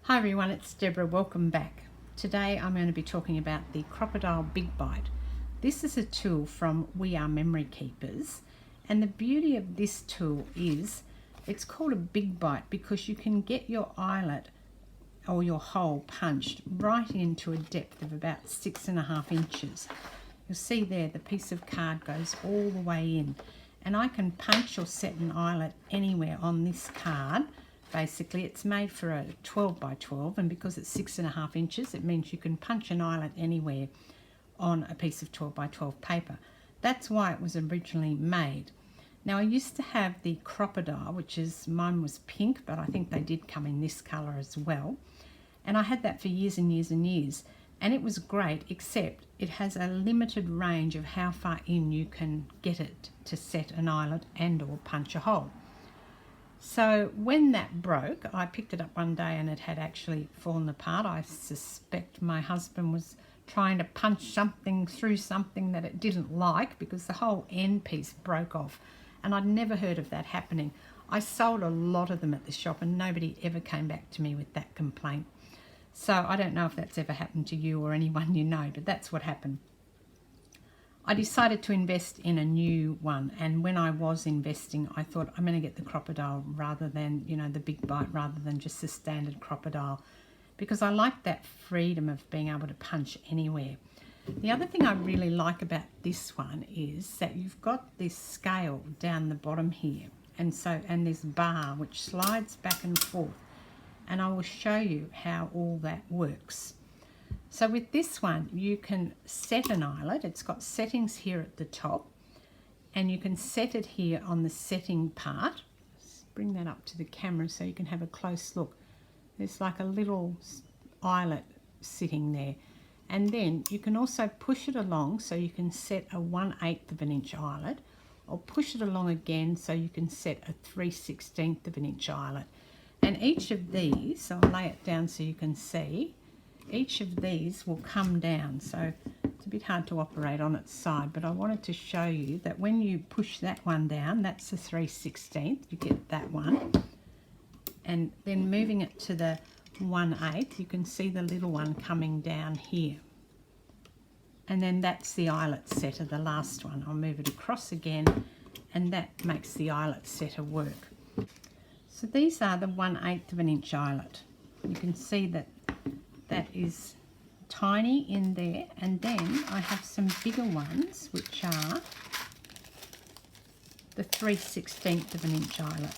Hi everyone, it's Deborah. Welcome back. Today I'm going to be talking about the Crop-a-dile Big Bite. This is a tool from WeRMemoryKeepers, and the beauty of this tool is it's called a Big Bite because you can get your eyelet or your hole punched right into a depth of about 6.5 inches. You'll see there the piece of card goes all the way in, and I can punch or set an eyelet anywhere on this card. Basically, it's made for a 12 by 12, and because it's 6.5 inches, it means you can punch an eyelet anywhere on a piece of 12 by 12 paper. That's why it was originally made. Now, I used to have the Crop-a-dile, mine was pink, but I think they did come in this colour as well. And I had that for years and years and years. And it was great, except it has a limited range of how far in you can get it to set an eyelet and or punch a hole. So when that broke, I picked it up one day and it had actually fallen apart. I suspect my husband was trying to punch something through something that it didn't like, because the whole end piece broke off, and I'd never heard of that happening. I sold a lot of them at the shop and nobody ever came back to me with that complaint. So I don't know if that's ever happened to you or anyone you know, but that's what happened. I decided to invest in a new one, and when I was investing, I thought I'm going to get the Crop-a-dile rather than, the Big Bite, rather than just the standard Crop-a-dile, because I like that freedom of being able to punch anywhere. The other thing I really like about this one is that you've got this scale down the bottom here, and this bar which slides back and forth, and I will show you how all that works. So with this one, you can set an eyelet. It's got settings here at the top, and you can set it here on the setting part. Let's bring that up to the camera so you can have a close look. There's like a little eyelet sitting there. And then you can also push it along so you can set a 1/8 of an inch eyelet, or push it along again so you can set a 3/16 of an inch eyelet. And each of these, I'll lay it down so you can see, each of these will come down. So it's a bit hard to operate on its side, but I wanted to show you that when you push that one down, that's the 3/16, you get that one. And then moving it to the 1/8, you can see the little one coming down here. And then that's the eyelet setter, the last one. I'll move it across again, and that makes the eyelet setter work. So these are the 1/8 of an inch eyelet. You can see that that is tiny in there, and then I have some bigger ones which are the 3/16 of an inch eyelet.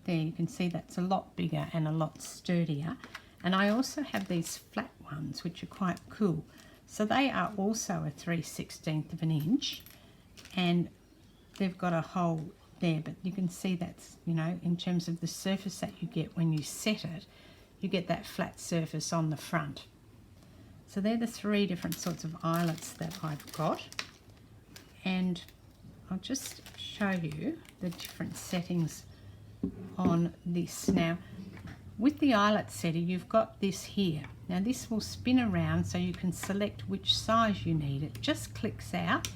There you can see that's a lot bigger and a lot sturdier. And I also have these flat ones which are quite cool. So they are also a 3/16 of an inch, and they've got a hole there, but you can see that's, in terms of the surface that you get when you set it, you get that flat surface on the front. So they're the 3 different sorts of eyelets that I've got, and I'll just show you the different settings on this. Now, with the eyelet setter, you've got this here. Now this will spin around so you can select which size you need. It just clicks out,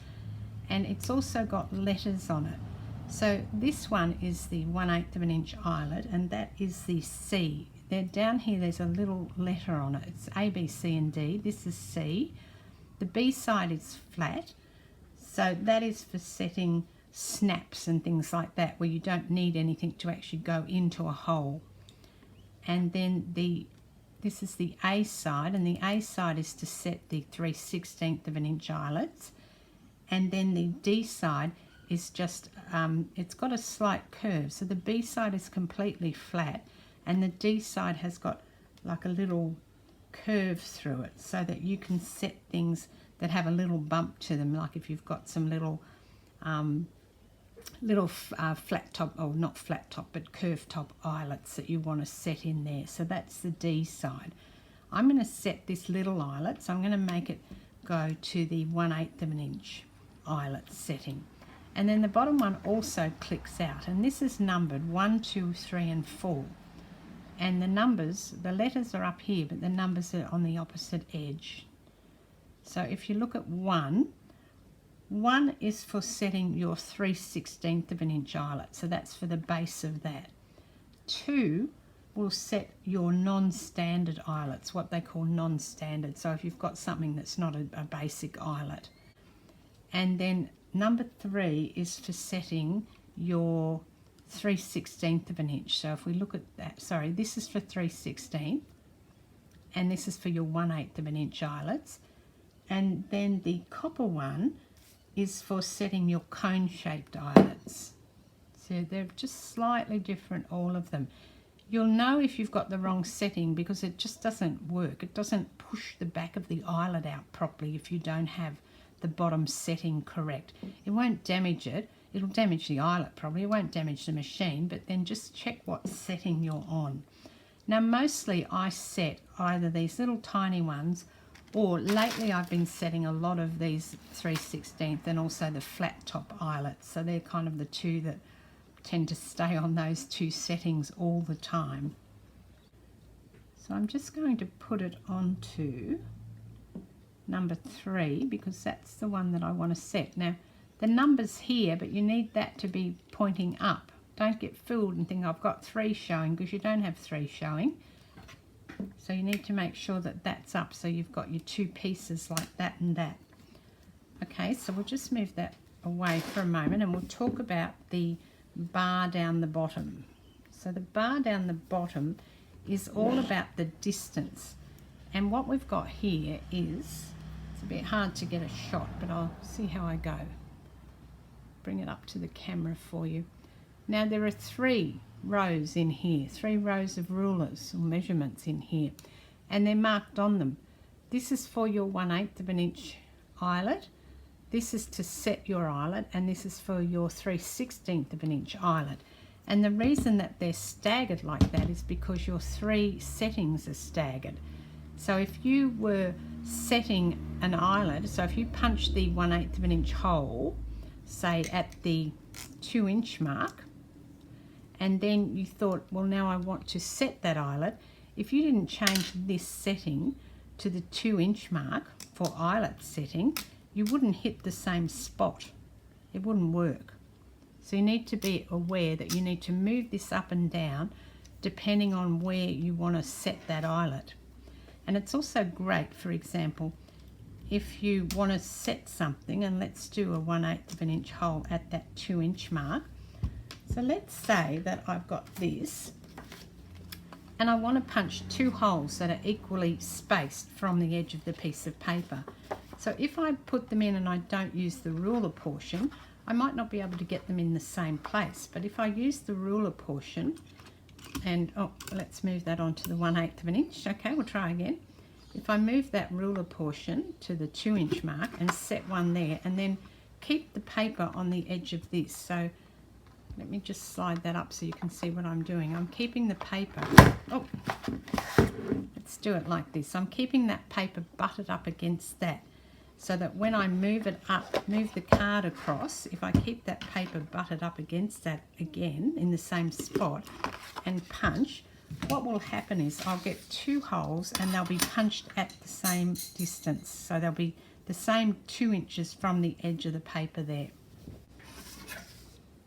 and it's also got letters on it. So this one is the 1/8 of an inch eyelet, and that is the C. There down here there's a little letter on it. It's A, B, C and D. This is C. The B side is flat, so that is for setting snaps and things like that, where you don't need anything to actually go into a hole. And then this is the A side, and the A side is to set the 3/16 of an inch eyelets. And then the D side is just, it's got a slight curve. So the B side is completely flat, and the D side has got like a little curve through it, so that you can set things that have a little bump to them, like if you've got some little flat top, or not flat top, but curved top eyelets that you want to set in there. So that's the D side. I'm going to set this little eyelet, so I'm going to make it go to the 1/8 of an inch eyelet setting. And then the bottom one also clicks out, and this is numbered 1, 2, 3 and 4. And the numbers, the letters are up here, but the numbers are on the opposite edge. So if you look at 1 is for setting your 3/16 of an inch eyelet, so that's for the base of that. 2 will set your non-standard eyelets, what they call non-standard. So if you've got something that's not a basic eyelet. And then number 3 is for setting your 3/16 of an inch. So if we look at that, sorry, this is for 3/16, and this is for your 1/8 of an inch eyelets. And then the copper one is for setting your cone-shaped eyelets. So they're just slightly different, all of them. You'll know if you've got the wrong setting because it just doesn't work. It doesn't push the back of the eyelet out properly if you don't have the bottom setting correct. It won't damage it. It'll damage the eyelet probably. It won't damage the machine, but then just check what setting you're on. Now mostly I set either these little tiny ones, or lately I've been setting a lot of these 3/16 and also the flat top eyelets. So they're kind of the two that tend to stay on those 2 settings all the time. So I'm just going to put it onto number 3 because that's the one that I want to set. Now the number's here, but you need that to be pointing up. Don't get fooled and think I've got 3 showing, because you don't have 3 showing. So you need to make sure that that's up, so you've got your 2 pieces like that and that. Okay, so we'll just move that away for a moment and we'll talk about the bar down the bottom. So the bar down the bottom is all about the distance. And what we've got here is, it's a bit hard to get a shot, but I'll see how I go. Bring it up to the camera for you. Now there are 3 rows in here, 3 rows of rulers or measurements in here, and they're marked on them. This is for your 1/8 of an inch eyelet, this is to set your eyelet, and this is for your 3/16 of an inch eyelet. And the reason that they're staggered like that is because your 3 settings are staggered. So if you were setting an eyelet, so if you punch the 1/8 of an inch hole, say at the 2 inch mark, and then you thought, well, now I want to set that eyelet. If you didn't change this setting to the 2 inch mark for eyelet setting, you wouldn't hit the same spot. It wouldn't work. So you need to be aware that you need to move this up and down depending on where you want to set that eyelet. And it's also great, for example, if you want to set something, and let's do a 1/8 of an inch hole at that 2 inch mark. So let's say that I've got this and I want to punch 2 holes that are equally spaced from the edge of the piece of paper. So if I put them in and I don't use the ruler portion, I might not be able to get them in the same place. But if I use the ruler portion, and let's move that onto the 1/8 of an inch. Okay, we'll try again. If I move that ruler portion to the 2 inch mark and set one there, and then keep the paper on the edge of this. So let me just slide that up so you can see what I'm doing. I'm keeping the paper, let's do it like this. I'm keeping that paper butted up against that, so that when I move it up, move the card across, if I keep that paper butted up against that again in the same spot and punch, what will happen is I'll get 2 holes and they'll be punched at the same distance. So they'll be the same 2 inches from the edge of the paper there.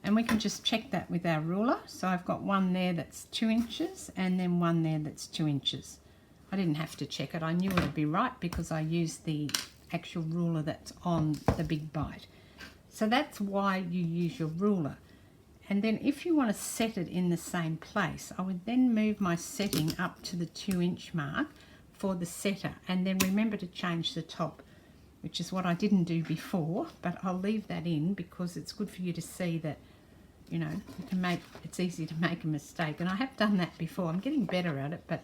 And we can just check that with our ruler. So I've got one there that's 2 inches and then one there that's 2 inches. I didn't have to check it. I knew it would be right because I used the actual ruler that's on the big bite. So that's why you use your ruler. And then if you want to set it in the same place, I would then move my setting up to the 2 inch mark for the setter, and then remember to change the top, which is what I didn't do before, but I'll leave that in because it's good for you to see that, you know, it's easy to make a mistake. And I have done that before. I'm getting better at it, but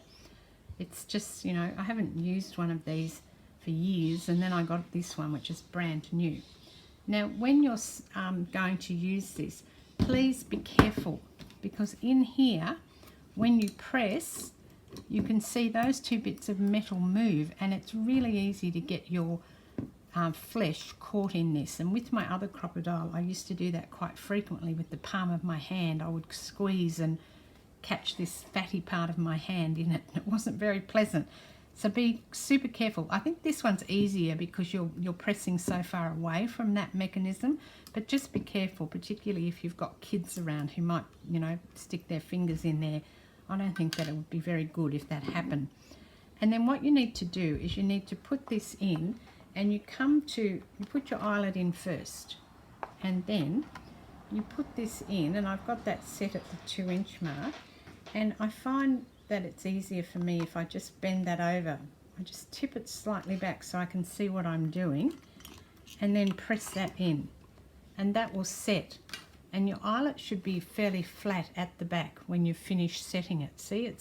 it's just, you know, I haven't used one of these for years, and then I got this one, which is brand new. Now, when you're going to use this, please be careful, because in here, when you press, you can see those 2 bits of metal move, and it's really easy to get your flesh caught in this. And with my other Crop-a-dile, I used to do that quite frequently with the palm of my hand. I would squeeze and catch this fatty part of my hand in it, and it wasn't very pleasant. So be super careful. I think this one's easier because you're pressing so far away from that mechanism, but just be careful, particularly if you've got kids around who might, you know, stick their fingers in there. I don't think that it would be very good if that happened. And then what you need to do is you need to put this in, and you put your eyelet in first, and then you put this in, and I've got that set at the 2-inch mark, and I find that it's easier for me if I just bend that over. I just tip it slightly back so I can see what I'm doing, and then press that in, and that will set. And your eyelet should be fairly flat at the back when you finish setting it. See,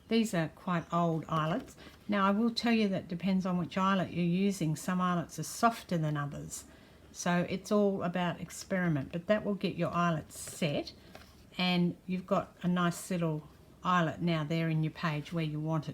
these are quite old eyelets. Now I will tell you that depends on which eyelet you're using. Some eyelets are softer than others. So it's all about experiment, but that will get your eyelets set, and you've got a nice little eyelet now there in your page where you want it.